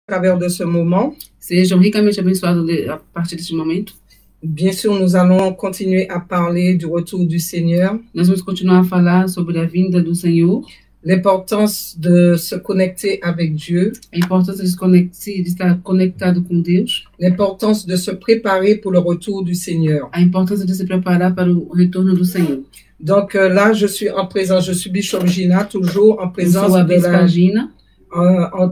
travers de ce moment. Sejam ricamente abençoados a partir deste momento. Bien sûr, nous allons continuer à parler du retour du Seigneur. Nós vamos continuar a falar sobre a vinda do Senhor. L'importance de se connecter avec Dieu. A importância de estar conectado com Deus. L'importance de se préparer pour le retour du Seigneur. A importância de se preparar para o retorno do Senhor. Donc là, je suis Bishop Gina, toujours en présence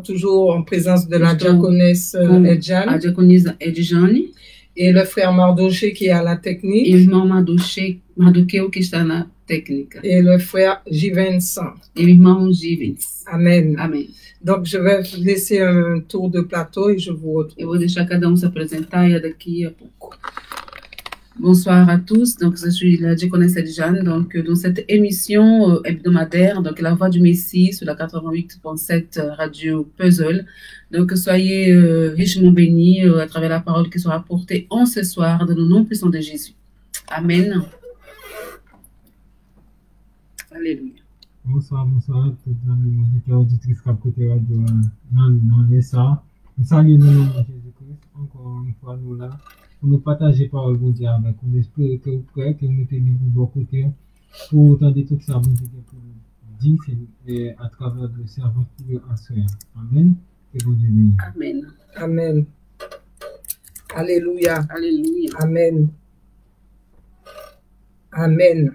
toujours en présence de la diaconesse Edjane. A diaconisa Edjane. Et le frère Mardoché qui est à la technique. E o irmão Mardoqueu que está na técnica. Et le frère Givens. E o irmão Givens. Amen. Amen. Donc je vais laisser un tour de plateau et je vous retrouve. Eu vou deixar cada se apresentar e daqui a pouco. Bonsoir à tous, donc je suis la diaconesse Edjane, donc dans cette émission hebdomadaire, donc la voix du Messie sur la 88.7 radio Puzzle. Donc soyez richement bénis à travers la parole qui sera portée en ce soir dans le nom puissant de Jésus. Amen. Alléluia. Bonsoir à tous les auditeurs et auditrices qui écoutent la radio dans les salles. Nous saluons le nom de Jésus-Christ, encore une fois nous là. Pour nous partager par le Dieu avec nous. J'espère que vous prêts, que vous mettez de bon côté pour entendre tout ça, vous dire à travers le servant qui est en soi. Amen. Que vous Dieu bénisse. Amen. Amen. Alléluia. Alléluia. Amen. Amen.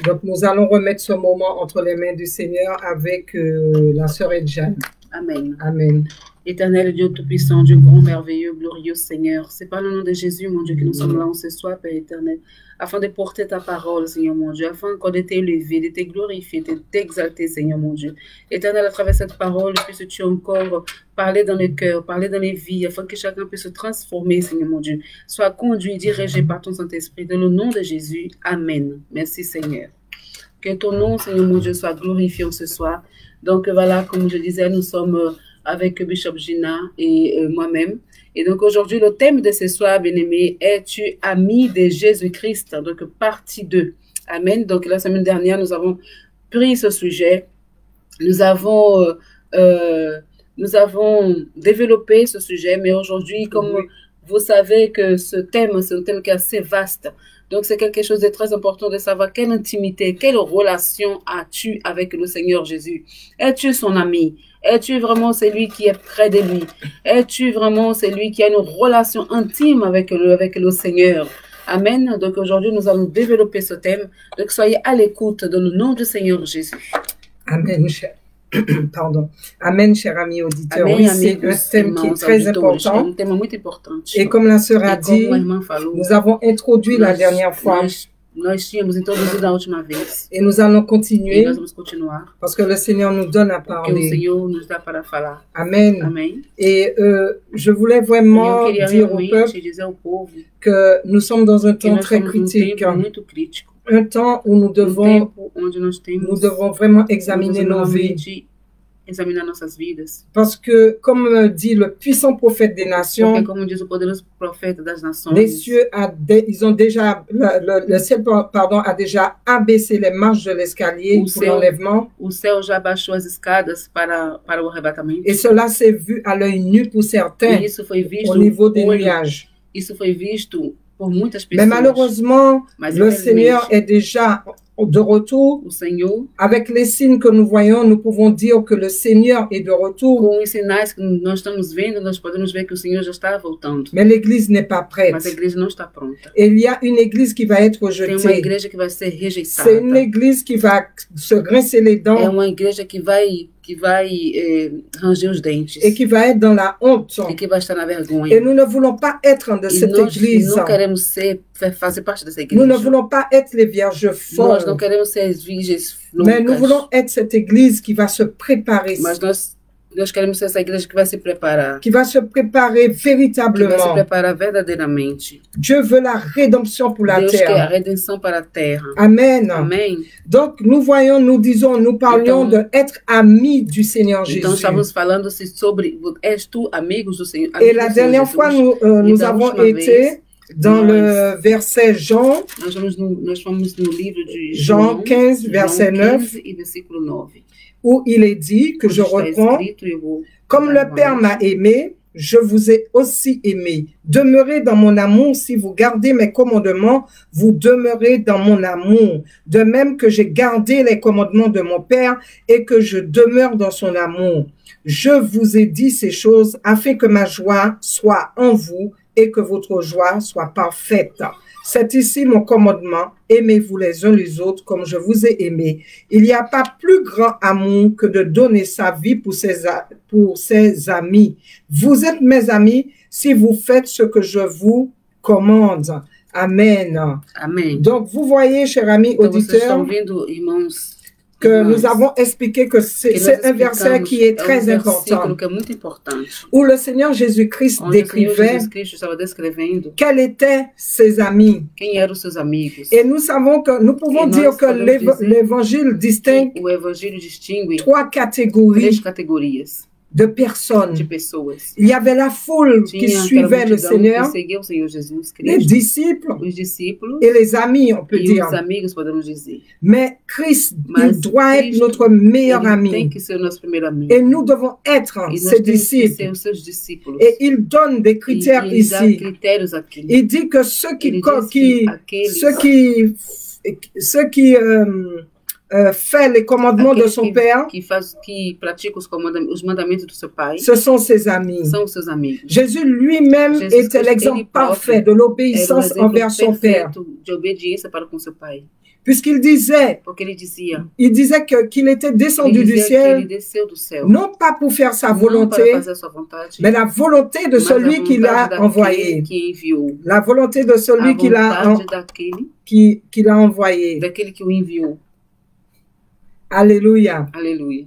Donc nous allons remettre ce moment entre les mains du Seigneur avec la sœur Edjane. Amen. Amen. Éternel Dieu Tout-Puissant, Dieu grand, merveilleux, glorieux Seigneur, c'est par le nom de Jésus, mon Dieu, que nous sommes là en ce soir, Père éternel, afin de porter ta parole, Seigneur mon Dieu, afin encore de t'élever, de te glorifier, de t'exalter, Seigneur mon Dieu. Éternel, à travers cette parole, puisses-tu encore parler dans les cœurs, parler dans les vies, afin que chacun puisse se transformer, Seigneur mon Dieu, soit conduit, dirigé par ton Saint-Esprit, dans le nom de Jésus. Amen. Merci, Seigneur. Que ton nom, Seigneur mon Dieu, soit glorifié en ce soir. Donc voilà, comme je disais, nous sommes avec Bishop Gina et moi-même. Et donc aujourd'hui, le thème de ce soir, bien-aimé, es-tu ami de Jésus-Christ? Donc partie 2. Amen. Donc la semaine dernière, nous avons pris ce sujet. Nous avons développé ce sujet, mais aujourd'hui, comme vous savez que ce thème, c'est un thème qui est assez vaste. Donc, c'est quelque chose de très important de savoir quelle intimité, quelle relation as-tu avec le Seigneur Jésus? Es-tu son ami? Es-tu vraiment celui qui est près de lui? Es-tu vraiment celui qui a une relation intime avec le Seigneur? Amen. Donc, aujourd'hui, nous allons développer ce thème. Donc, soyez à l'écoute dans le nom du Seigneur Jésus. Amen, cher. Pardon. Amen, cher ami auditeur. Oui, c'est un thème qui est très important. Et comme la sœur a dit, nous avons introduit la dernière fois. Et nous allons continuer parce que le Seigneur nous donne à parler. Amen. Et je voulais vraiment dire au peuple que nous sommes dans un temps très critique. Un temps où nous devons vraiment examiner nos vies. Parce que, comme dit le puissant prophète des nations, les cieux le ciel a déjà abaissé les marches de l'escalier pour l'enlèvement. Et cela s'est vu à l'œil nu pour certains au niveau des nuages. Mais malheureusement, le Seigneur est déjà de retour. Avec les signes que nous voyons, nous pouvons dire que le Seigneur est de retour. Mais l'Église n'est pas prête. Et il y a une Église qui va être rejetée. C'est une Église qui va se grincer les dents. Et qui va être dans la honte. Et nous ne voulons pas être de cette Église. Nous ne voulons pas être les vierges folles. Mais nous voulons être cette Église qui va se préparer. Nós queremos essa igreja que vai se preparar. Qui va se préparer véritablement. Que vai se preparar verdadeiramente. Dieu veut la rédemption pour la Deus terre. quer a redenção para a terra. Amen. Amen. Donc nous parlions de être amis du Seigneur Jésus. Então estamos falando sobre és tu amigos do Senhor. Et la dernière fois nous avons été dans le verset Jean. Nós fomos no livro de Jean 15 verset 9. E versículo 9. Où il est dit, que je reprends, Comme le Père m'a aimé, je vous ai aussi aimé. Demeurez dans mon amour. Si vous gardez mes commandements, vous demeurez dans mon amour. De même que j'ai gardé les commandements de mon Père et que je demeure dans son amour. Je vous ai dit ces choses afin que ma joie soit en vous et que votre joie soit parfaite. C'est ici mon commandement, aimez-vous les uns les autres comme je vous ai aimé. Il n'y a pas plus grand amour que de donner sa vie pour ses amis. Vous êtes mes amis si vous faites ce que je vous commande. Amen. Amen. Donc, vous voyez, chers amis auditeurs, que nous avons expliqué que c'est un verset qui est très important, où le Seigneur Jésus-Christ décrivait quels étaient ses amis. Et nous savons que nous pouvons dire que l'évangile distingue trois catégories de personnes. Il y avait la foule qui suivait le Seigneur, les disciples et les amis, on peut dire. Mais Christ, il doit être notre meilleur ami. Et nous devons être ses disciples. Et il donne des critères ici. Il dit que ceux qui fait les commandements de son Père, ce sont ses amis. Jésus lui-même était l'exemple parfait de l'obéissance envers son Père. Puisqu'il disait, qu'il était descendu du ciel, non pas pour faire sa volonté, mais la volonté de celui qui l'a envoyé. La volonté de celui qui l'a envoyé. Alléluia. Alléluia.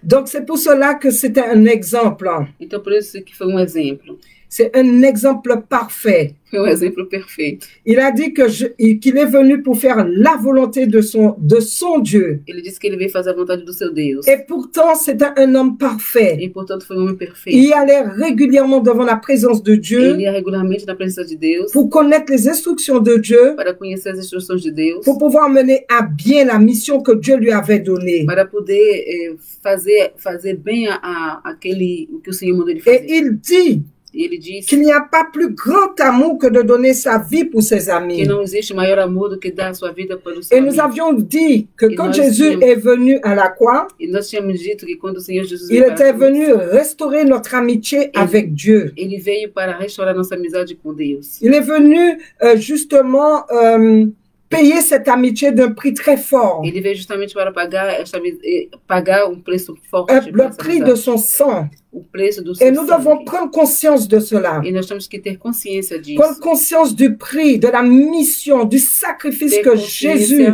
Donc, c'est pour cela que c'était un exemple. Então, por isso que foi exemplo. C'est un exemple parfait. Foi exemplo perfeito. Il a dit qu'il est venu pour faire la volonté de son Dieu. Ele disse que ele veio fazer a vontade do seu Deus. Et pourtant, c'était un homme parfait. E portanto foi homem perfeito. Il allait régulièrement devant la présence de Dieu. Ele ia regularmente na presença de Deus. Pour connaître les instructions de Dieu. Para conhecer as instruções de Deus. Pour pouvoir mener à bien la mission que Dieu lui avait donnée. Para poder fazer bem aquele o que o Senhor mandou ele fazer. Et il dit qu'il n'y a pas plus grand amour que de donner sa vie pour ses amis. Que não existe maior amor do que dar a sua vida para os seus amigos. Et nous avions dit que quand Jésus est venu à la croix, e nós tínhamos dito que quando o Senhor Jesus il était venu restaurer notre amitié avec Dieu. Ele veio para restaurar nossa amizade com Deus. Il est venu justement payer cette amitié d'un prix très fort. Ele veio justamente para pagar preço forte. Le prix de son sang. O preço do seu Et nous devons prendre conscience de cela. E nós temos que ter consciência disso. Prendre conscience du prix, de la mission, du sacrifice que Jésus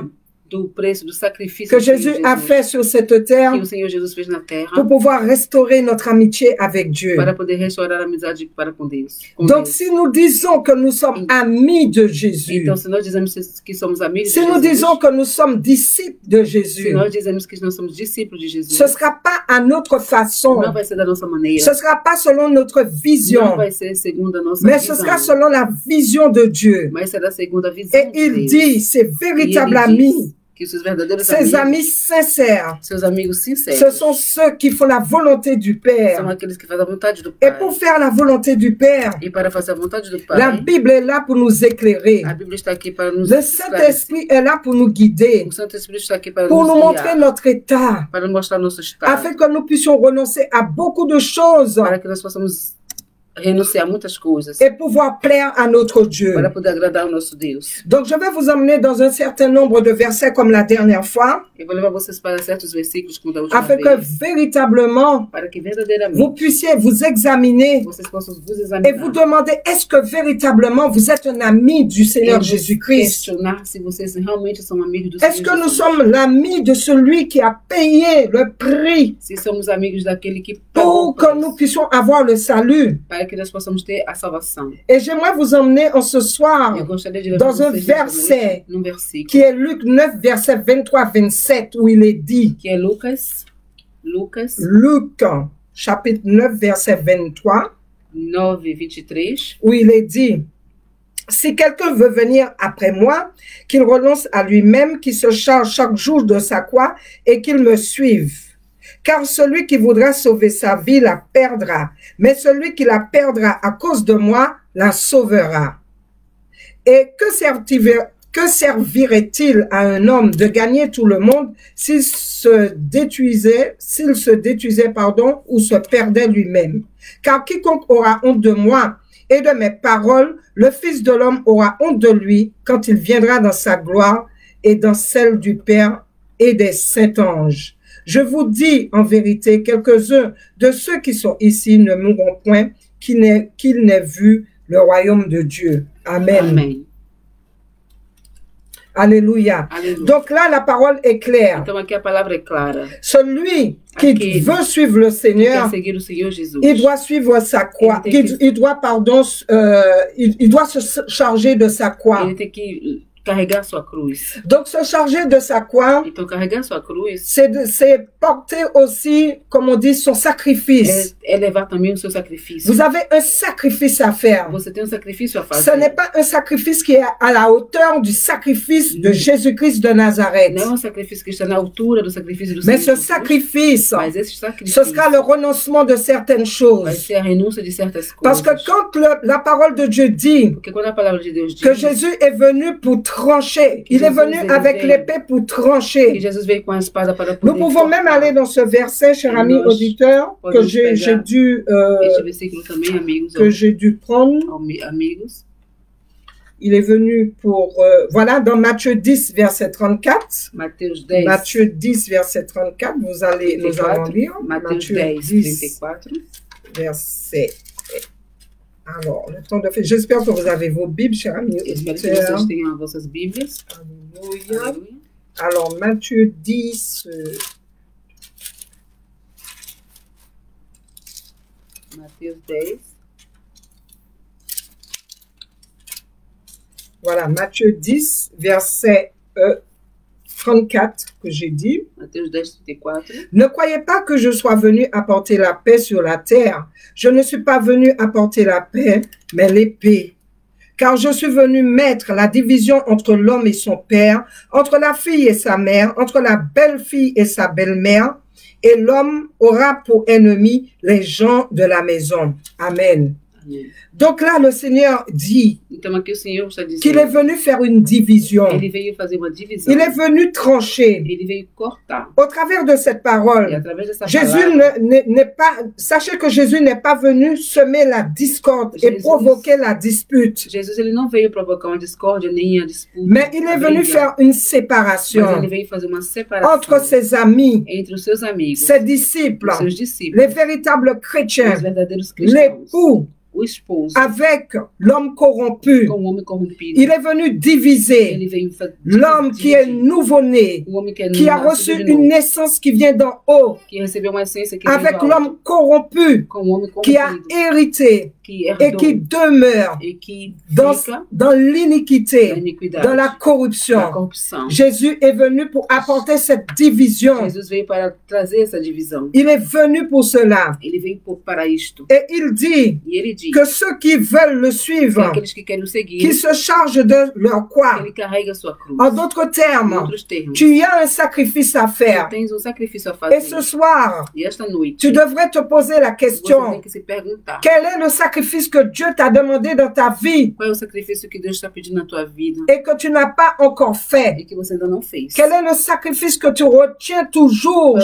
do preço do sacrifício que Jésus a fait sur cette terre, que o Senhor Jesus fez na terra, pour pouvoir restaurer notre amitié avec Dieu. Para poder restaurar a amizade para com Deus. Donc, si nous disons que nous sommes amis de Jésus, então se nós dizemos que somos amigos si de nous Jesus, disons que nous sommes disciples de Jésus, se nós dizemos que nós somos discípulos de Jesus, ce ne sera pas à notre façon, não vai ser da nossa maneira, ce ne sera pas selon notre vision, não vai ser segundo a nossa mais visão, ce sera selon la vision de Dieu. Mas será segundo a visão Et il dit, ces véritables amis, ses amis sincères, seus amigos sinceros, ce sont ceux qui font la volonté du Père. São aqueles que fazem a vontade do Pai. Et pour faire la volonté du Père, e para fazer a vontade do Pai, la Bible est là pour nous éclairer. A Bíblia está aqui para nos Le Saint-Esprit est là pour nous guider, o Santo Espírito está aqui para pour nos nous montrer notre état, para nos mostrar nosso estado, afin que nous puissions renoncer à beaucoup de choses para que nós possamos renunciar a muitas coisas et pouvoir plaire à notre Dieu. Para poder agradar ao nosso Deus. Donc je vais vous emmener dans un certain nombre de versets comme la dernière fois, Eu vou levar vocês para certos versículos como da última afin vez, que véritablement para que verdadeiramente vous puissiez vous examiner vocês possam vos et examinar vous demander, est-ce que véritablement vous êtes un ami du Seigneur Jésus-Christ? questionar se vocês realmente são amigos do Est-ce Senhor que nous Jesus. sommes l'ami de celui qui a payé le prix Se somos amigos daquele que pour pagou que nous puissions avoir le salut? para que nós possamos ter a salvação. Et j'aimerais vous emmener en ce soir Eu gostaria de levar dans un vocês verset num versículo qui est Luc 9, verset 23-27, où il est dit, que é Lucas Luc, chapitre 9, verset 23, 9:23, où il est dit, si quelqu'un veut venir après moi, qu'il renonce à lui-même, qu'il se charge chaque jour de sa croix et qu'il me suive. Car celui qui voudra sauver sa vie la perdra, mais celui qui la perdra à cause de moi la sauvera. Et que servirait-il à un homme de gagner tout le monde s'il se détruisait, ou se perdait lui-même? Car quiconque aura honte de moi et de mes paroles, le Fils de l'homme aura honte de lui quand il viendra dans sa gloire et dans celle du Père et des saints anges. Je vous dis en vérité, quelques-uns de ceux qui sont ici ne mourront point qu'ils n'aient vu le royaume de Dieu. Amen. Amen. Alléluia. Alléluia. Donc là, la parole est claire. Então aqui a palavra é clara. Celui qui veut suivre le Seigneur, il doit suivre sa croix. Il doit se charger de sa croix. Ele tem que carregar sua cruz. Donc se charger de sa croix, Então carregar sua cruz, c'est porter aussi, comme on dit, son sacrifice. é levar também o seu sacrifício. Vous avez un sacrifice à faire. Você tem sacrifício a Ce fazer. n'est pas un sacrifice qui est à la hauteur du sacrifice de Jésus-Christ de Nazareth. Não é um sacrifício que está na altura do sacrifício do Mais Senhor ce Jesus, sacrifice, mas esse ce sacrifício sera le renoncement de certaines vai choses. ser a renúncia de certas Parce coisas. que quand la parole de Dieu dit Porque quando a palavra de Deus diz que Jésus est venu pour trancher, il est venu avec l'épée pour que trancher. Jesus veio com a espada para Nous poder pouvons même aller dans ce verset, cher ami auditeur, que j'ai dû este versículo também, amigos, prendre. Amigos. Il est venu pour, voilà, dans Matthieu 10, verset 34. Mateus 10. Matthieu 10, verset 34, nous allons lire. Mateus 10, 34. Verset. Alors, le temps de faire. J'espère que vous avez vos Bibles, chers amis Espero que auditeurs. vocês tenham as vossas Bíblias. Alléluia. Aleluia. Alors, Matthieu 10, Mateus 10. voilà, Matthieu 10, verset 34 que j'ai dit. Mateus 10, 34. Ne croyez pas que je sois venu apporter la paix sur la terre. Je ne suis pas venu apporter la paix, mais l'épée. Car je suis venu mettre la division entre l'homme et son père, entre la fille et sa mère, entre la belle-fille et sa belle-mère, et l'homme aura pour ennemi les gens de la maison. Amen. Amém. Donc là, le Seigneur dit Então aqui o Senhor está dizendo qu'il est venu faire une division. ele veio fazer uma divisão. Il est venu trancher. Ele veio cortar. Au travers de cette E parole, através dessa Jésus palavra, n'est pas, sachez que Jésus n'est pas venu semer la discorde et Jésus- provoquer la dispute. Jesus ele não veio provocar uma discórdia nem a disputa. Mais il est a venu briga, faire une mas séparation ele veio fazer uma separação entre ses amis, entre os seus amigos, ses disciples, os seus discípulos, les véritables chrétiens, os verdadeiros cristãos, l'époux, o esposo, avec l'homme corrompu. com o homem corrompido. Il est venu diviser Ele veio l'homme qui est nouveau-né, o homem que é qui a nascido reçu de une novo, naissance qui vient d'en haut, que recebeu uma essência que vem avec do alto, l'homme corrompu, com o homem qui a corrompido, hérité que et herdou qui demeure e que dans, fica dans na l'iniquité, iniquidade, dans la na corruption. corrupção. Jésus est venu pour apporter cette division. Jesus veio para trazer essa divisão. Il est venu pour cela. Ele veio para isto. Et il dit E ele diz que ceux qui veulent le que suivre, aqueles que querem o seguir, qu'ils se chargent de leur croix. ele carrega a sua cruz. En d'autres Em termes, outros termos, tu as un sacrifice à tu faire. tens um sacrifício a Et fazer. ce soir, E esta noite, tu devrais te poser la você question, tem que se perguntar, quel est le sacrifice que Dieu t'a demandé dans ta vie qual é o sacrifício que Deus está pedindo na tua vida et que tu n'as pas encore fait? e que você ainda não fez? Quel est le sacrifice que tu retiens toujours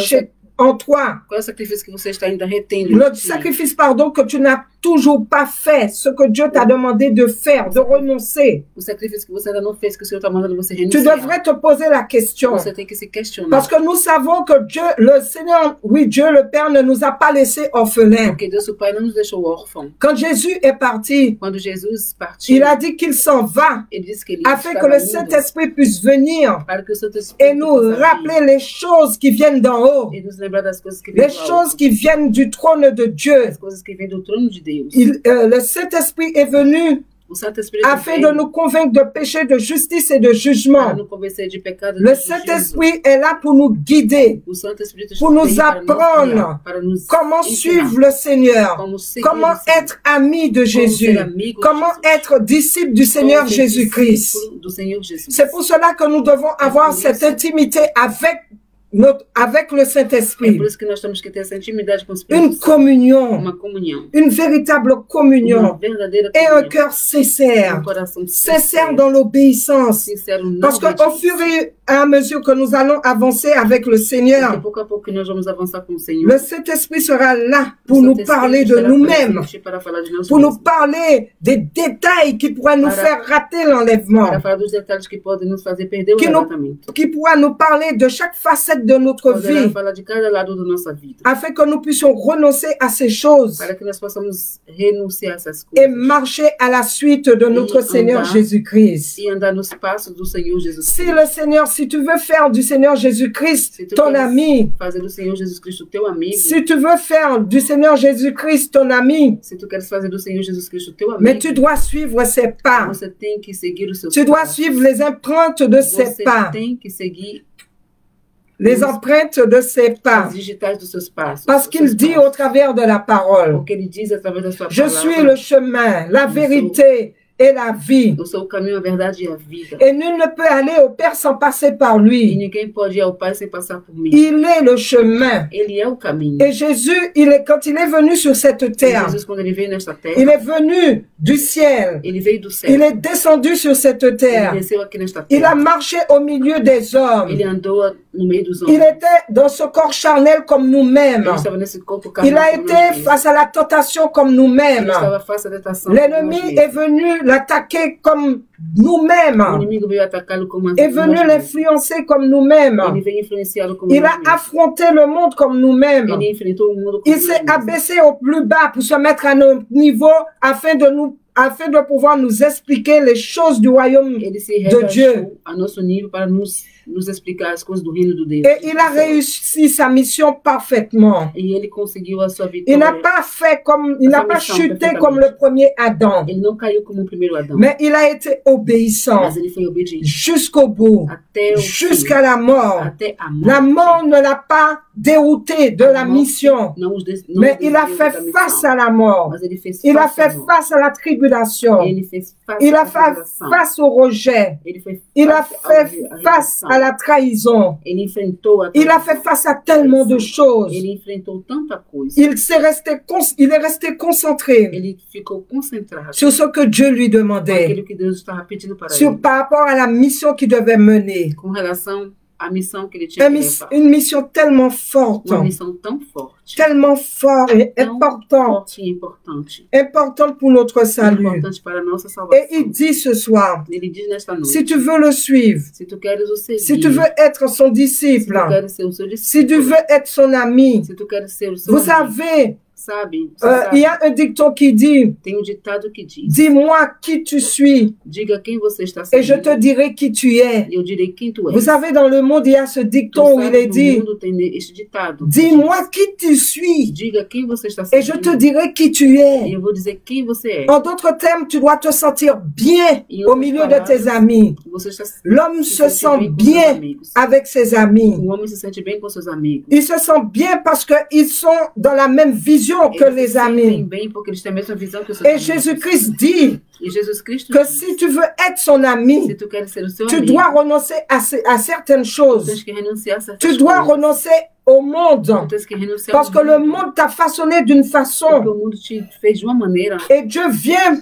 en toi? Qual é o sacrifício que você está ainda retendo? Le sacrifice, pardon, que tu n'as toujours pas fait, ce que Dieu t'a demandé de faire, de renoncer. O sacrifício que você ainda não fez, que o Senhor está mandando você Tu renunciar. devrais te poser la question. Você tem que se questionar. Parce que nous savons que Dieu, le Seigneur, oui, Dieu le Père ne nous a pas laissés orphelins. Porque Deus, o Pai, não nos deixou órfãos. Quand Jésus est parti, Quando Jesus partiu, il a dit qu'il s'en va ele disse que ele afin que estava le indo Saint-Esprit puisse venir para que o Santo et Espírito nous possa rappeler les choses qui viennent d'en haut, vir e nos lembrar das coisas que vêm les do alto, choses qui viennent du trône de Dieu. as coisas que vêm do trono de Deus. Le Saint-Esprit est venu O Santo Espírito afin veio de nous convaincre de péché, de justice et de para jugement. nos convencer de pecado e Le de juízo. Saint-Esprit est là pour nous guider, O Santo Espírito pour nous veio para apprendre guiar, para nos comment ensinar suivre le Seigneur, como seguir comment o Senhor, être ami de como Jésus, ser amigo de comment Jesus, être disciple du Seigneur como ser Jésus-Christ. discípulo do Senhor Jesus. C'est pour cela que nous devons avoir pour cette isso. intimité avec avec le Saint-Esprit. É por isso que nós temos que ter essa intimidade com o Espírito Une Santo. communion. Uma comunhão. Une véritable communion. Uma verdadeira Et comunhão. un cœur sincère. Um coração Sincère dans l'obéissance. Sincero na Parce qu'au fur et à mesure que nous allons avancer avec le Seigneur, Porque pouco a pouco que nós vamos avançar com o Senhor. le Saint-Esprit sera là pour nous parler de nous-mêmes, Para falar de nós pour nous mesmos. parler des détails qui pourraient nous faire rater l'enlèvement, Para falar dos detalhes que podem nos fazer perder o que arrebatamento. qui pourra nous parler de chaque facette de notre Poderá vie, falar de cada lado da nossa vida. afin que nous puissions renoncer à ces choses Para que nós possamos renunciar a essas et coisas. marcher à la suite de notre Seigneur Jésus-Christ. E andar nos passos do Senhor Jesus Si Cristo. le Seigneur, si tu veux faire du Seigneur Jésus-Christ Se tu ton queres ami, fazer do Senhor Jesus Cristo teu amigo. si tu veux faire du Seigneur Jésus-Christ ton ami, Se tu queres fazer do Senhor Jesus Cristo teu amigo. mais tu dois suivre ses pas. Você tem que seguir os seus Tu dois passos. suivre les empreintes de ses Você pas. tem que seguir Les empreintes de ses pas. as digitais dos seus passos. Parce os qu'il seus dit passos. au travers de la parole, Porque ele diz através da sua je palavra. suis le chemin, la vérité et la vie. Eu sou o caminho, a verdade e a vida. Et nul ne peut aller au Père sans passer par E lui. ninguém pode ir ao Pai sem passar por mim. Il est le chemin. Ele é o caminho. Et Jésus, quand il est venu sur cette E terre, Jesus, quando ele veio nesta terra, il est venu du ciel. ele veio do céu. Il est descendu sur cette Ele terre. desceu aqui nesta Il a terra. marché au milieu des hommes. Ele andou no meio dos Il homens. était dans ce corps charnel comme nous-mêmes. Ele estava nesse corpo Il carnal a como été nós mesmos. face à la tentation comme Ele nous-mêmes. estava face à tentação. L'ennemi como nós est venu l'attaquer comme O nous-mêmes. inimigo veio atacá-lo como Est venu nós mesmos. l'influencer comme nous-mêmes. Ele veio influenciá-lo como Il nós a mesmos. affronté le monde comme nous-mêmes. Ele enfrentou o mundo como Il nós s'est mesmos. abaissé au plus bas pour se mettre à notre niveau afin de pouvoir nous expliquer les choses du royaume Ele se de Dieu. rebaixou a nosso nível para nos explicar as coisas do reino do Deus. Et il a réussi sa mission parfaitement. E ele conseguiu a sua Il vitória. n'a pas fait comme, il n'a pas chuté comme le premier Adam, Ele não caiu como o primeiro Adão. mais il a été obéissant Mas ele foi obediente jusqu'au bout, até o jusqu'à la mort. até a morte. La mort ne l'a pas dérouté de la mission, Não os não mais os il a desviou fait da missão. face à la mort. Mas ele fez Il a face à fait morte. face à la tribulation. Ele fez face Il à a fait tribulação. face au rejet. Ele fez Il a face fait à face rejeição. à la trahison. Ele enfrentou a Il a fait face à tellement de choses. Ele enfrentou tanta coisa. Il est resté concentré Ele ficou concentrado sur ce que Dieu lui demandait, naquilo que Deus estava pedindo para ele. par rapport à la mission qu'il devait mener. Com relação à missão que ele tinha que levar. Une mission tellement forte, Uma missão tão forte. tellement forte et Tão importante, forte e importante. importante pour notre salut. Importante para a nossa Et salvação. il dit ce soir, Ele diz nesta noite. si tu veux le suivre, Se tu queres o seguir. si tu veux être son Se tu disciple, queres ser o seu si tu discípulo. veux être son ami, Se tu queres ser o seu vous amigo. savez, Sabe? il y a un dicton qui dit, Tem um ditado que diz. dis-moi qui tu suis Diga quem você está et je seguindo. te dirai qui tu es. E eu direi quem tu és. Vous savez, dans le monde, il y a ce Tu dicton où il sabe, est no dit, mundo tem este ditado. dis-moi qui tu suis Diga quem você está et je te seguindo. dirai qui tu E es. eu vou dizer quem você é. En d'autres termes, tu dois te sentir bien au milieu de tes amis. Você está L'homme se sente sent bem com seus bien amigos. avec ses amis. O homem se sente bem com seus amigos. Il se sent bien parce qu'ils sont dans la même vision que Eles les se sentem amis. bem porque eles têm a mesma visão que os seus Et amigos. Jésus-Christ dit E Jesus Cristo que diz, si tu veux être son se ami, tu queres ser o seu tu amigo, dois renoncer à certaines tu choses. tens que renunciar a certas Tu dois coisas. renoncer au monde. Tu tens que renunciar Parce ao que le mundo. monde t'a façonné d'une Porque façon. o mundo te fez de uma maneira Et Dieu vient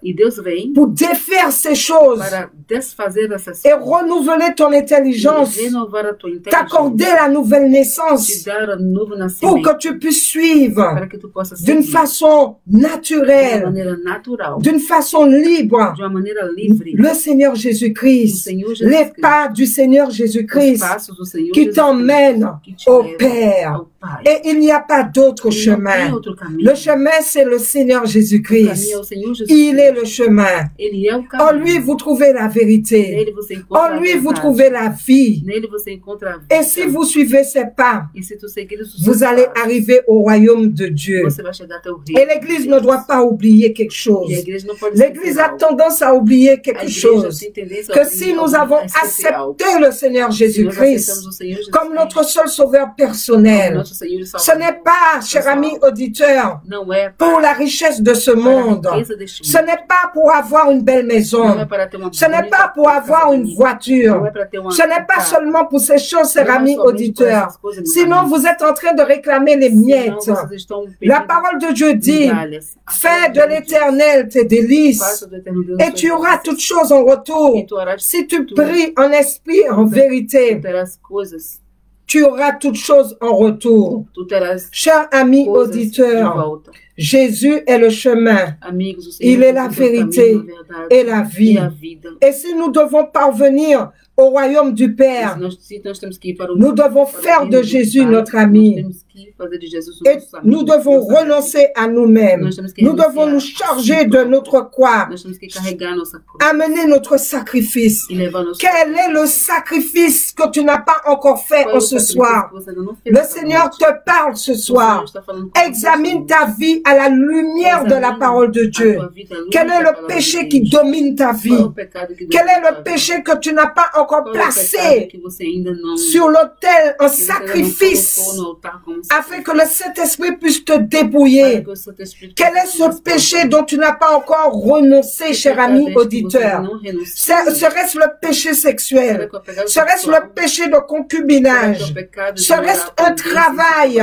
e Deus vem pour défaire ces choses para desfazer essas et coisas. renouveler ton intelligence, Renovar a tua inteligência. t'accorder la nouvelle Te naissance dar um novo pour nascimento. que tu puisses suivre Para que tu possa d'une seguir façon de uma naturelle, maneira natural. d'une façon libre, De uma maneira livre. le Seigneur O Jésus-Christ, Senhor les Jesus pas du Seigneur Os Jésus-Christ passos do Senhor qui Jesus t'emmènent Cristo, que te au leva Père. ao Pai. Et il n'y a pas d'autre E não tem chemin. outro caminho. Le chemin, c'est le Seigneur O Jésus-Christ. caminho é o Senhor Jesus Il est Cristo. le chemin. Ele é o En caminho. lui, vous trouvez la vérité. Nele você encontra En a lui, vous verdade. trouvez la vie. Nele você encontra a vida. Et si vous suivez ses pas, E se tu seguir os seus vous allez passos, arriver au royaume de Dieu. você vai chegar até o reino. Et l'Église ne doit pas oublier quelque chose. E a igreja não pode L'Église esquecer a algo. tendance à oublier A quelque igreja chose. tem tendência a Que oubliar si nous algo, avons a esquecer algo. accepté le Seigneur Se nós aceitamos Jésus-Christ o Senhor Jesus comme notre Cristo seul sauveur como personnel, nosso Ce n'est pas, cher ami auditeur, pour la richesse de ce monde. Ce n'est pas pour avoir une belle maison. Ce n'est pas pour avoir une voiture. Ce n'est pas seulement pour ces choses, cher ami auditeur. Sinon, vous êtes en train de réclamer les miettes. La parole de Dieu dit, fais de l'Éternel tes délices et tu auras toutes choses en retour. Si tu pries en esprit, en vérité, tu auras toutes choses en retour. Cher ami auditeur, Jésus est le chemin, il est la vérité et la vie. Et si nous devons parvenir au royaume du Père, nous devons faire de Jésus notre ami. Et nous devons renoncer à nous-mêmes. Nous devons nous charger de notre croix, amener notre sacrifice. Quel est le sacrifice que tu n'as pas encore fait en ce soir? Le Seigneur te parle ce soir. Examine ta vie à la lumière de la parole de Dieu. Quel est le péché qui domine ta vie? Quel est le péché que tu n'as pas encore placé sur l'autel en sacrifice afin que le Saint-Esprit puisse te débrouiller? Quel est ce péché dont tu n'as pas encore renoncé, cher ami auditeur? Serait-ce le péché sexuel? Serait-ce le péché de concubinage? Serait-ce un travail?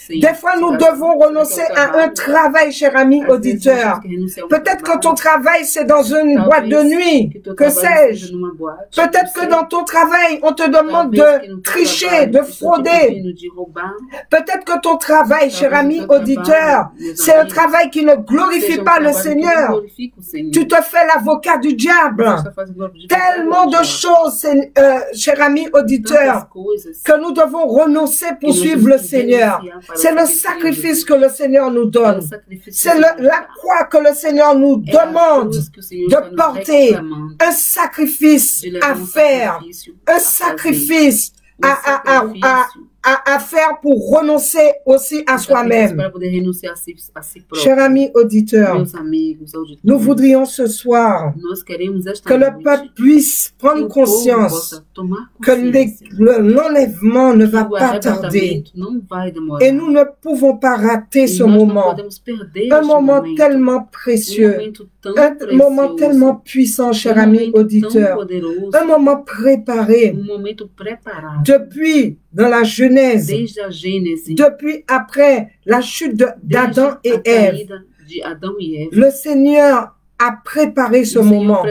Des fois, nous devons renoncer à un travail, cher ami auditeur. Peut-être que ton travail, c'est dans une boîte de nuit. Que sais-je? Peut-être que dans ton travail, on te demande de tricher, de frauder. Peut-être que ton travail, cher ami auditeur, c'est un travail qui ne glorifie pas le Seigneur. Tu te fais l'avocat du diable. Tellement de choses, cher ami auditeur, que nous devons renoncer pour suivre le Seigneur. C'est le sacrifice que le Seigneur nous donne. C'est la croix que le Seigneur nous demande de porter. Un sacrifice à faire. Un sacrifice à faire pour renoncer aussi à soi-même. Chers amis auditeurs, nous voudrions ce soir que le peuple puisse prendre conscience que l'enlèvement ne va pas tarder. Et nous ne pouvons pas rater ce moment. Un moment tellement précieux. Un moment tellement puissant, cher ami auditeur. Un moment préparé. Depuis dans la Genèse, depuis après la chute d'Adam et Ève, le Seigneur a préparé ce moment,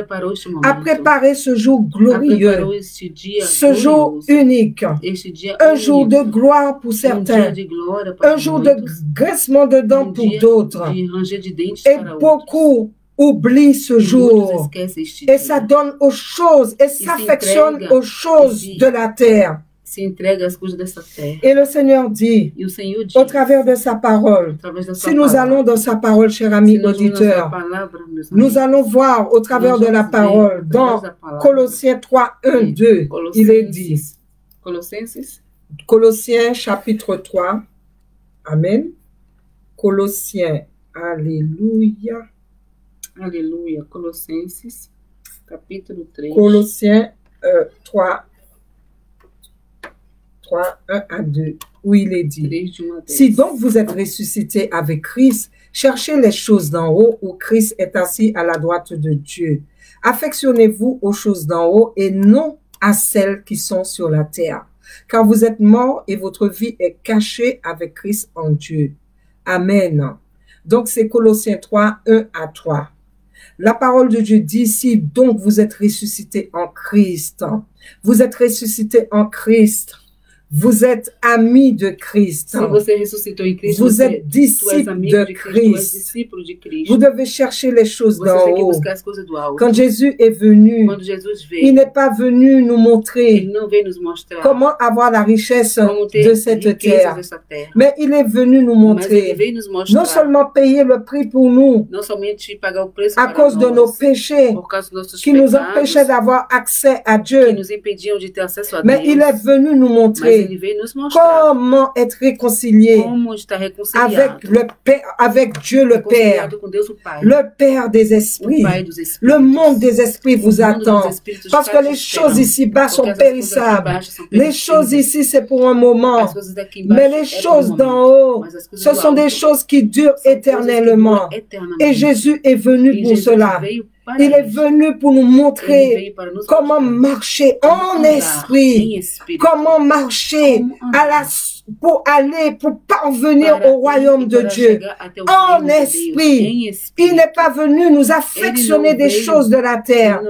a préparé ce jour glorieux, ce jour unique, un jour de gloire pour certains, un jour de grincement de dents pour d'autres, et beaucoup oublient ce jour, et ça donne aux choses, et s'affectionne aux choses de la terre. Et le Seigneur dit, au travers de sa parole, si nous allons dans sa parole, cher ami auditeur, nous allons voir au travers de la parole, dans Colossiens 3, 1, 2, il est dit, Colossiens chapitre 3, Amen, Colossiens, Alléluia, Alléluia, Colossenses, chapitre 3, Colossiens 3, 1 à 2, où il est dit, si donc vous êtes ressuscités avec Christ, cherchez les choses d'en haut où Christ est assis à la droite de Dieu. Affectionnez-vous aux choses d'en haut et non à celles qui sont sur la terre, car vous êtes morts et votre vie est cachée avec Christ en Dieu. Amen. Donc c'est Colossiens 3, 1 à 3. La parole de Dieu dit, si donc vous êtes ressuscités en Christ, vous êtes ressuscités en Christ, vous êtes amis de Christ. Vous êtes disciples de Christ. Vous devez chercher les choses d'en haut. Quand Jésus est venu, il n'est pas venu nous montrer comment avoir la richesse de cette terre. Mais il est venu nous montrer non seulement payer le prix pour nous à cause de nos péchés qui nous empêchaient d'avoir accès à Dieu, mais il est venu nous montrer montrer comment être réconcilié avec Dieu le Père, le Père des esprits. Le monde des esprits vous attend, parce que les choses ici-bas sont périssables. Les choses ici, c'est pour un moment, mais les choses d'en haut, ce sont des choses qui durent éternellement. Et Jésus est venu pour cela. Il est venu pour nous montrer comment marcher en esprit, comment marcher pour parvenir au royaume de Dieu en esprit. Il n'est pas venu nous affectionner des choses de la terre.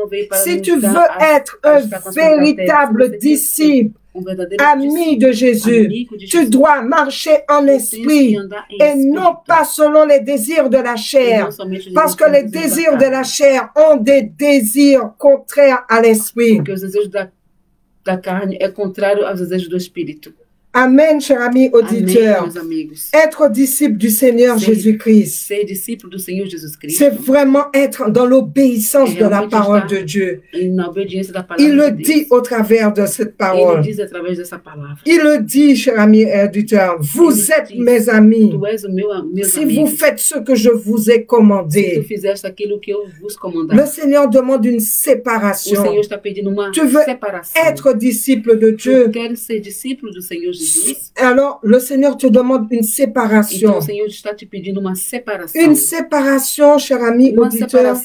Si tu veux être un véritable disciple, ami de Jésus, tu dois marcher en esprit et non pas selon les désirs de la chair, parce que les désirs de la chair ont des désirs contraires à l'esprit. Amen, cher ami auditeur. Être disciple du Seigneur Jésus-Christ, c'est vraiment être dans l'obéissance de la parole de Dieu. Il le dit au travers de cette parole. Il le dit, cher ami auditeur, vous êtes mes amis si vous faites ce que je vous ai commandé. Le Seigneur demande une séparation. Tu veux être disciple de Dieu. Alors, le Seigneur te demande une séparation. Une séparation, cher ami auditeur,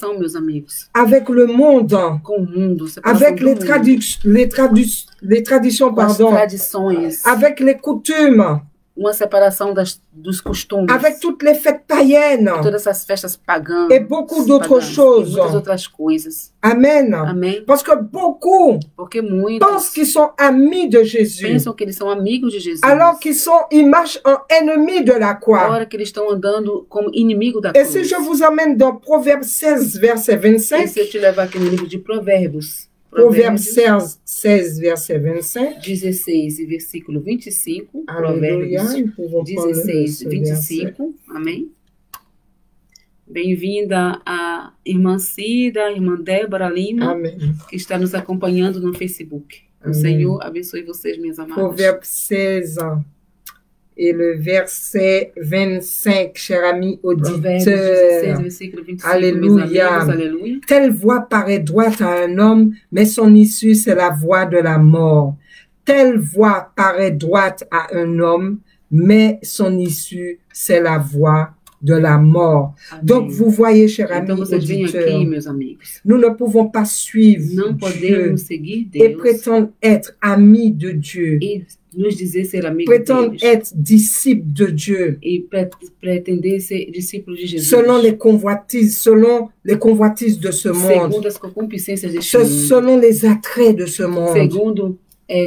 avec le monde, avec les traditions, pardon, avec les coutumes, uma separação dos costumes. Avec toutes les fêtes païennes. Todas essas festas pagãs. Et beaucoup d'autres choses. Muitas outras coisas. Amen. Amém. Parce que beaucoup pensent qu'ils sont amis de Jésus. Pensam que eles são amigos de Jesus. Alors qu'ils marchent en ennemis de la croix. Agora que eles estão andando como inimigo da cruz. cruz. Et si je vous amène dans Proverbes 16, verset 25. E se eu te levar aqui no livro de Provérbios. Proverbes 16, verset 25. 16 e versículo 25. Aleluia. Provérbios 16, 25. Amém. Bem-vinda a irmã Cida, a irmã Débora Lima, Amém, que está nos acompanhando no Facebook. O Senhor abençoe vocês, minhas amadas. Proverbes 16 et le verset 25, cher ami auditeur. Alléluia. Telle voie paraît droite à un homme, mais son issue, c'est la voie de la mort. Telle voie paraît droite à un homme, mais son issue, c'est la voie de la mort. Amen. Donc, vous voyez, cher ami auditeur, nous ne pouvons pas suivre Dieu et prétendre être amis de Dieu. Prétendre être disciple de Dieu. Selon les convoitises, de ce monde. Selon les attraits de ce monde.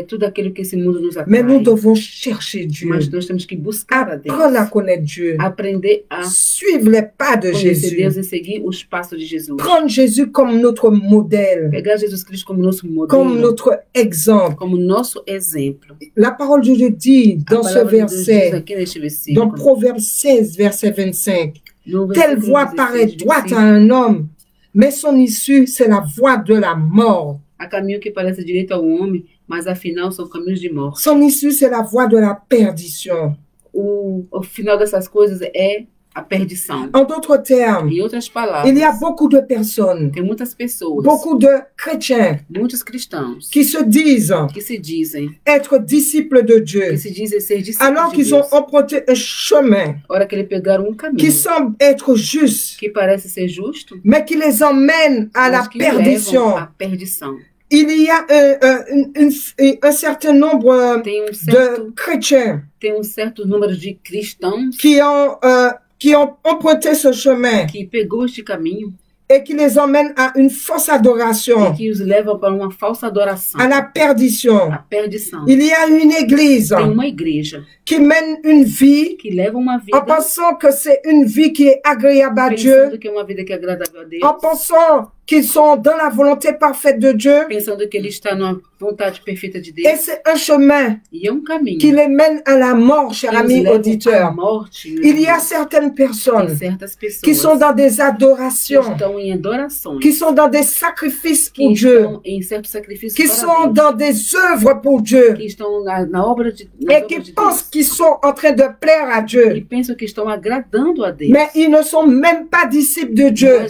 Tudo aquilo que esse mundo nos atrai. Mais nous devons chercher Dieu. Mas nós temos que buscar a Deus. Apprendre à connaître Dieu. Aprender a suivre les pas de Jésus. Deus e seguir os passos de Jesus. Prendre Jésus comme notre modèle. Pegar Jesus Cristo como nosso modelo. Comme notre exemple. Como nosso exemplo. La parole de Dieu dit dans ce verset, dans Proverbes 16, verset 25, telle voie paraît droite à un homme, mais son issue, c'est la voie de la mort. Há caminho que parece direito ao homem, mas afinal são caminhos de morte. Son issue, c'est la voie de la perdition. O final dessas coisas é a perdição. En d'autres termes, em outras palavras, il y a beaucoup de personnes, tem muitas pessoas, beaucoup de chrétiens, muitos cristãos, qui se dizem être disciples de Dieu, que se dizem ser discípulos alors qu'ils ont emprunté un chemin, hora que eles pegaram caminho, qui semble être juste, que parece ser justo, mais qui les emmène à la perdition. À perdição. Il y a un certain nombre de chrétiens certo número de cristãos qui ont emprunté ce chemin que pegou este caminho et qui les emmène à une fausse adoration, que os leva para uma falsa adoração, à la perdition. A perdição. Il y a une église tem uma igreja qui mène une vie que leva uma vida en pensant que c'est une vie qui est agréable à Dieu, que é uma vida que é agradável a Deus, en pensant qu'ils sont dans la volonté parfaite de Dieu. Pensando que ele está na vontade perfeita de Deus. Et c'est un chemin caminho qui les mène à la mort, cher ami auditeur. Il y a certaines personnes qui sont dans des adorations, qui sont dans des sacrifices pour Dieu, qui sont dans des œuvres pour Dieu, et qui pensent qu'ils sont en train de plaire à Dieu. Mais ils ne sont même pas disciples de Dieu. Et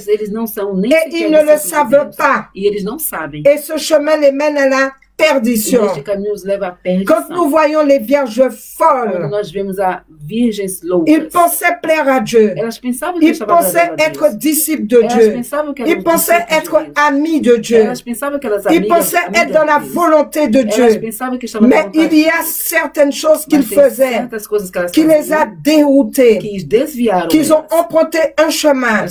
ils ne le savent pas. Et ce chemin les mène à la perdition. Quand nous voyons les vierges folles, ils pensaient plaire à Dieu. Ils pensaient être disciples de Dieu. Ils pensaient être amis de Dieu. Ils pensaient être dans la volonté de Dieu. Mais il y a certaines choses qu'ils faisaient qui les a déroutés, qu'ils ont emprunté un chemin,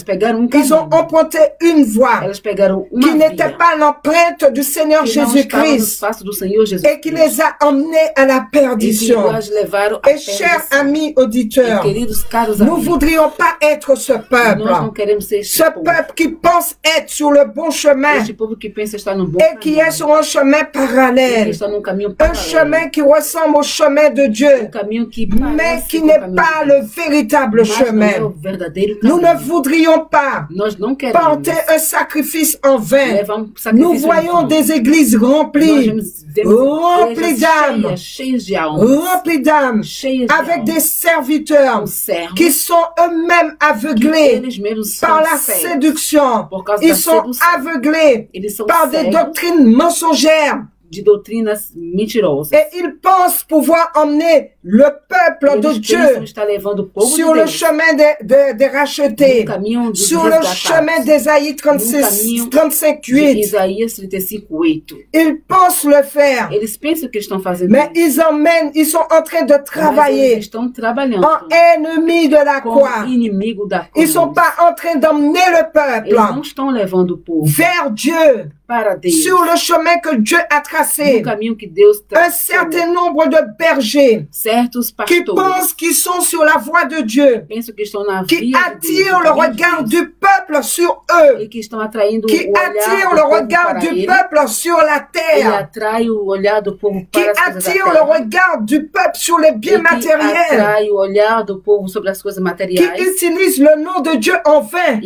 qu'ils ont emprunté une voie qui n'était pas l'empreinte du Seigneur Jésus-Christ, et qui les a emmenés à la perdition. Et chers amis auditeurs, nous ne voudrions pas être ce peuple. Ce peuple qui pense être sur le bon chemin et qui est sur un chemin parallèle. Un chemin qui ressemble au chemin de Dieu, mais qui n'est pas le véritable chemin. Nous ne voudrions pas porter un sacrifice en vain. Nous voyons des églises remplies, remplis d'âmes, avec des serviteurs qui sont eux-mêmes aveuglés par la séduction. Ils sont aveuglés par des doctrines mensongères. Et ils pensent pouvoir emmener le peuple de Dieu sur le chemin des rachetés, sur le chemin d'Ésaïe 35:8. Ils pensent le faire, mais ils sont en train de travailler en ennemis de la croix. Ils ne sont pas en train d'emmener le peuple vers Dieu, sur le chemin que Dieu a tracé. Un certain nombre de bergers qui pensent qu'ils sont sur la voie de Dieu, qui attirent le regard du peuple sur eux, qui attirent le regard du peuple sur la terre, qui attirent le regard du peuple sur les biens matériels, qui utilisent le nom de Dieu en vain,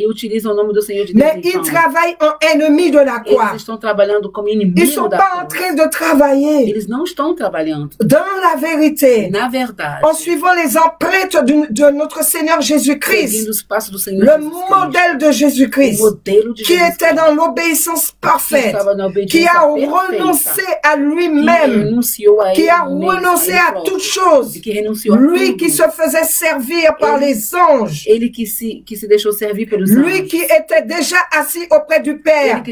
mais ils travaillent en ennemis de la croix. Ils ne sont pas en train de travailler dans la vérité, en suivant les empreintes de notre Seigneur Jésus-Christ, le modèle de Jésus-Christ, qui était dans l'obéissance parfaite, qui a renoncé à lui-même, qui a renoncé à toute chose, lui qui se faisait servir par les anges, lui qui était déjà assis auprès du Père.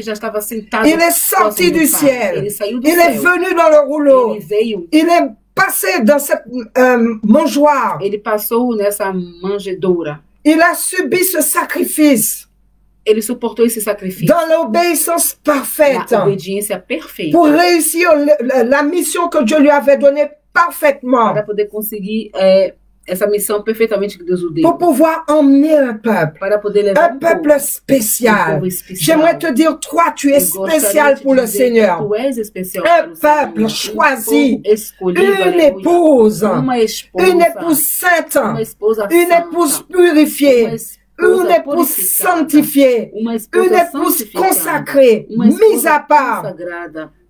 Il est sorti du ciel, il est venu dans le rouleau, il est passé dans cette mangeoire, il a subi ce sacrifice, dans l'obéissance parfaite, pour réussir la mission que Dieu lui avait donnée parfaitement, pour pouvoir emmener un peuple spécial. J'aimerais te dire, toi, tu es spécial pour le Seigneur. Un peuple choisi, une épouse sainte, une épouse purifiée, une épouse sanctifiée, une épouse consacrée, mise à part,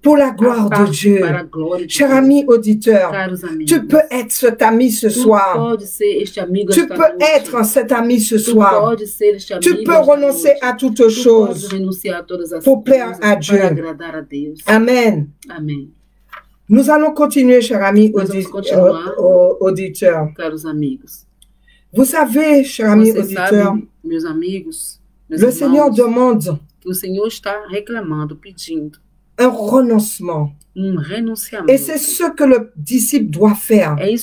pour la gloire de Dieu. Cher ami auditeur, tu peux être cet ami ce soir. Tu peux être cet ami ce soir. Tu peux renoncer à toutes choses pour plaire à Dieu. Amen. Nous allons continuer, cher ami auditeur. Vous savez, cher ami auditeur, le Seigneur demande un renoncement. Et c'est ce que le disciple doit faire. Le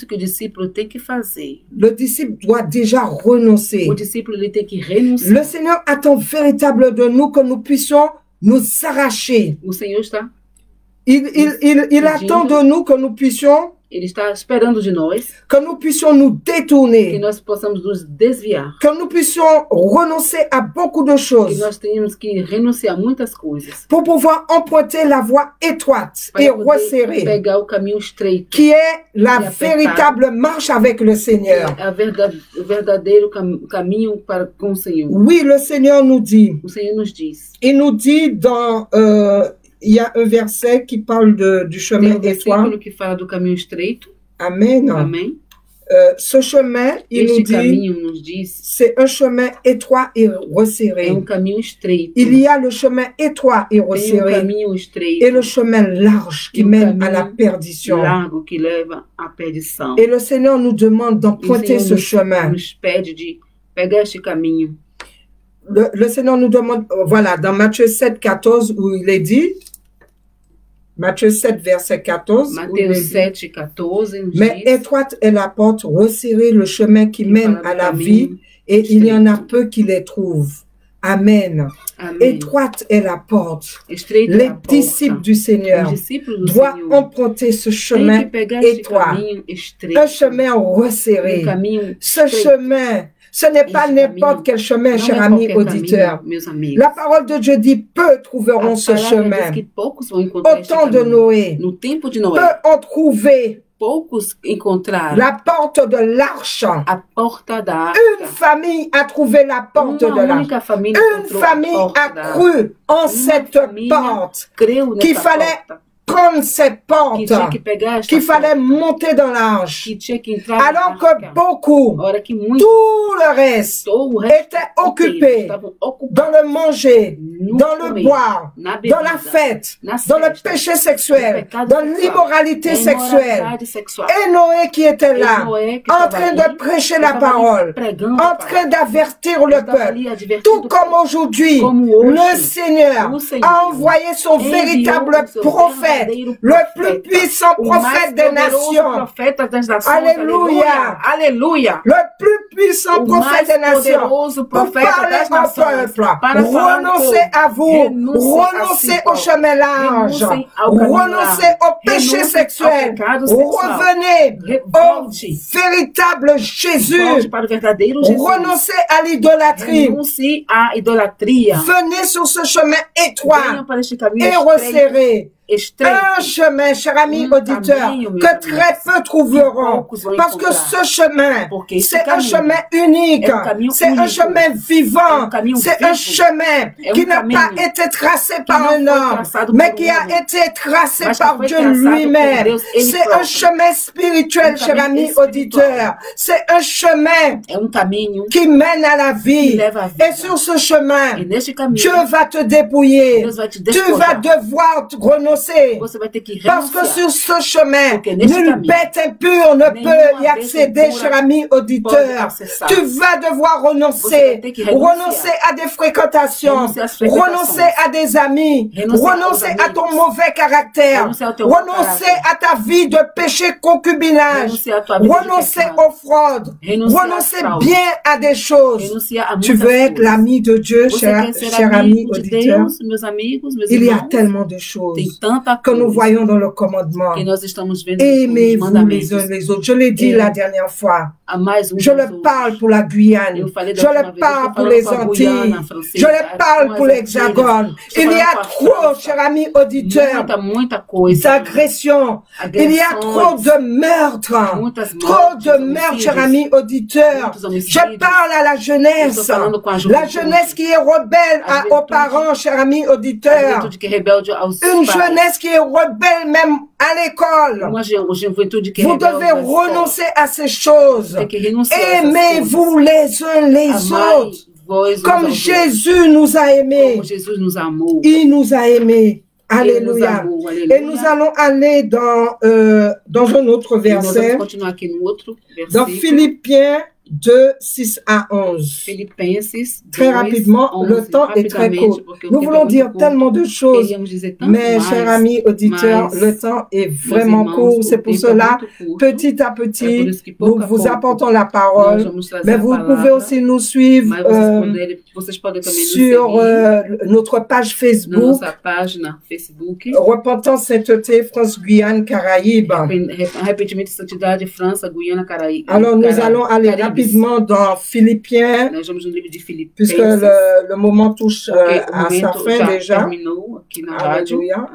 disciple doit déjà renoncer. Le Seigneur attend véritablement de nous que nous puissions nous arracher. Il attend de nous que nous puissions Ele está esperando de nós que nous puissions nous détourner, que nós possamos nos desviar, que nous puissions renoncer à beaucoup de que choses nós tenhamos que renunciar a muitas coisas pour pouvoir emprunter la voie étroite et para poder resserrée, pegar o caminho estreito, qui est la e apertar, véritable marche avec le Seigneur. o verdadeiro caminho para com o Senhor. Oui, le Seigneur nous dit, O Senhor nos diz, il nous dit dans, il y a un verset qui parle du chemin étroit. versículo que fala do caminho estreito. Amen. Amém. Ce chemin, il nous Este dit, caminho nos diz, c'est un chemin étroit et resserré. caminho estreito. Il y a le chemin étroit et resserré Caminho estreito et le chemin large qui mène à la perdition. largo que leva à perdição. Et le Seigneur nous demande d'emprunter ce chemin. Nos pede de pegar este caminho. Le Seigneur nous demande, voilà, dans Matthieu 7, 14, où il est dit, Matthieu 7, verset 14. Mateus 7, 14. Mais étroite est la porte, resserré le chemin qui mène à la vie, et il y en a peu qui les trouvent. Amen. Amen. Étroite est la porte. Les disciples du Seigneur doivent emprunter ce chemin étroit, un chemin resserré. Ce chemin, ce n'est pas n'importe quel chemin, cher ami auditeur. La parole de Dieu dit, peu trouveront ce chemin. Au temps de Noé, peu ont trouvé la porte de l'arche. Une famille a trouvé la porte de l'arche. Une famille a cru en cette porte qu'il fallait prendre cette porte, qu'il fallait monter dans l'arche, alors que beaucoup, tout le reste était occupé dans le manger, dans le boire, dans la fête, dans le péché sexuel, dans l'immoralité sexuelle. Et Noé qui était là, en train de prêcher la parole, en train d'avertir le peuple, tout comme aujourd'hui, le Seigneur a envoyé son véritable prophète, le plus puissant prophète des nations. Alléluia. Alléluia. Le plus puissant prophète des nations. Pour parler au peuple. Renoncez à vous. Renoncez au chemin large. Renoncez au péché sexuel. Revenez au véritable Jésus. Renoncez à l'idolâtrie. Venez sur ce chemin étroit et resserré. Un chemin, cher ami auditeur, que très peu trouveront, parce que ce chemin, c'est un chemin unique, c'est un chemin vivant, c'est un chemin qui n'a pas été tracé par un homme, mais qui a été tracé par Dieu lui-même. C'est un chemin spirituel, cher ami auditeur, c'est un chemin qui mène à la vie, et sur ce chemin, Dieu va te dépouiller, tu vas devoir renoncer. Parce que sur ce chemin, nulle bête impure ne peut y accéder, cher ami auditeur. Tu vas devoir renoncer à des fréquentations, renoncer à des amis, renoncer à ton mauvais caractère, renoncer à ta vie de péché concubinage, renoncer aux fraudes, renoncer bien à des choses. Tu veux être l'ami de Dieu, cher ami auditeur. Il y a tellement de choses que nous voyons dans le commandement. Aimez-vous les uns les autres. Je l'ai dit la dernière fois. Je le parle pour la Guyane. Je le parle pour les Antilles. Je le parle pour l'Hexagone. Il y a trop, cher ami auditeur, d'agressions. Il y a trop de meurtres. Trop de meurtres, cher ami auditeur. Je parle à la jeunesse. La jeunesse qui est rebelle aux parents, cher ami auditeur. Une jeunesse qui est rebelle même à l'école. Vous devez renoncer à ces choses. Aimez-vous les uns les autres. Comme Jésus nous a aimés. Il nous a aimés. Alléluia. Et nous allons aller dans un autre verset. Dans Philippiens 2, 6 à 11. Très rapidement, le temps est très court. Nous voulons dire tellement de choses, mais chers amis auditeurs, le temps est vraiment court. C'est pour cela, petit à petit, nous vous apportons la parole, mais vous pouvez aussi nous suivre sur notre page Facebook, Repentance Sainteté, France, Guyane, Caraïbes. Alors nous allons aller rapidement dans Philippiens, puisque le moment touche à sa fin déjà. Alléluia.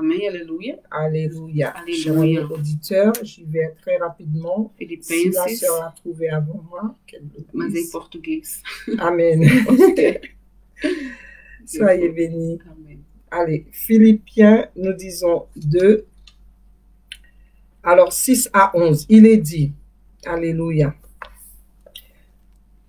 Alléluia. Chers auditeurs, j'y vais très rapidement. Si la sœur a trouvé avant moi, Amen. Soyez bénis. Allez, Philippiens, nous disons 2. Alors 6 à 11, il est dit, alléluia.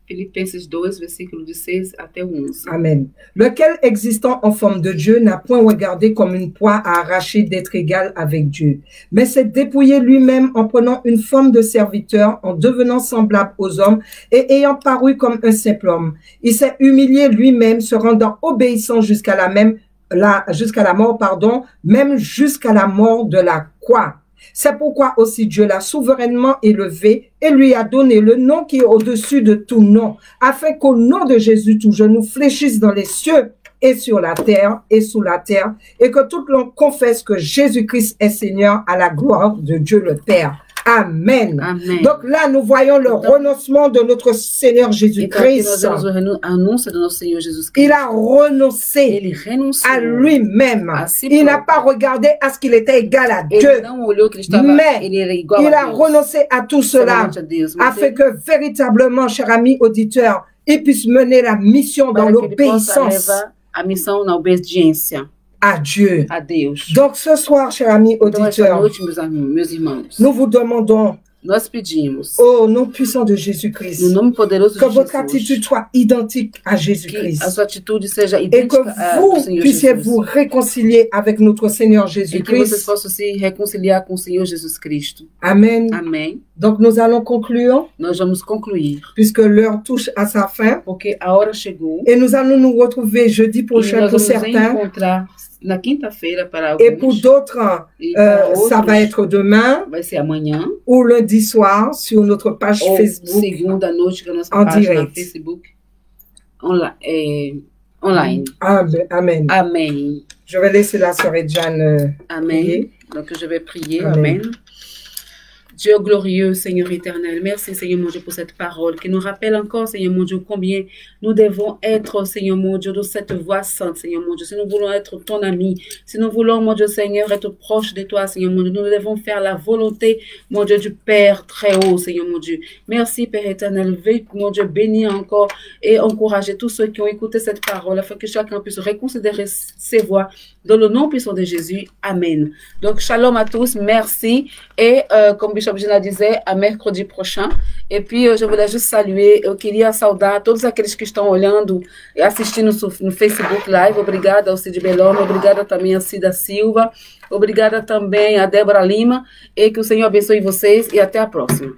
Filipenses 2, versículo de 6 até 11. Amen. Lequel, existant en forme de Dieu, n'a point regardé comme une proie à arracher d'être égal avec Dieu, mais s'est dépouillé lui-même en prenant une forme de serviteur, en devenant semblable aux hommes et ayant paru comme un simple homme. Il s'est humilié lui-même, se rendant obéissant jusqu'à la mort, même jusqu'à la mort de la croix. C'est pourquoi aussi Dieu l'a souverainement élevé et lui a donné le nom qui est au-dessus de tout nom, afin qu'au nom de Jésus, tout genou fléchisse dans les cieux et sur la terre et sous la terre, et que toute langue confesse que Jésus-Christ est Seigneur à la gloire de Dieu le Père. Amen. Amen. Donc là, nous voyons le renoncement de notre Seigneur Jésus-Christ. Il a renoncé à lui-même. Il n'a pas regardé à ce qu'il était égal à Dieu. Mais il a renoncé à tout cela afin que véritablement, cher ami auditeur, il puisse mener la mission dans l'obéissance à Dieu. Donc ce soir, chers amis auditeurs, nous vous demandons, au nom puissant de Jésus-Christ, que votre attitude soit identique à Jésus-Christ et que vous puissiez vous réconcilier avec notre Seigneur Jésus-Christ. Amen. Amen. Donc nous allons conclure, puisque l'heure touche à sa fin, et nous allons nous retrouver jeudi prochain pour certains. Et pour d'autres, ça va être demain ou lundi soir sur notre page Facebook en direct. Online. Amen. Amen. Je vais laisser la sœur Jeanne prier. Donc je vais prier. Amen. Dieu glorieux, Seigneur éternel, merci Seigneur mon Dieu pour cette parole qui nous rappelle encore, Seigneur mon Dieu, combien nous devons être, Seigneur mon Dieu, de cette voie sainte, Seigneur mon Dieu. Si nous voulons être ton ami, si nous voulons, mon Dieu Seigneur, être proche de toi, Seigneur mon Dieu, nous devons faire la volonté, mon Dieu, du Père très haut, Seigneur mon Dieu. Merci Père éternel, veuille, mon Dieu, bénir encore et encourager tous ceux qui ont écouté cette parole afin que chacun puisse reconsidérer ses voies dans le nom puissant de Jésus. Amen. Donc, shalom à tous, merci et comme Bishop Gina disait, à mercredi prochain. E je voulais juste saluer, eu queria saudar todos aqueles que estão olhando e assistindo no Facebook Live. Obrigada ao Cid Belome, obrigada também a Cida Silva, obrigada também a Débora Lima, e que o Senhor abençoe vocês e até a próxima.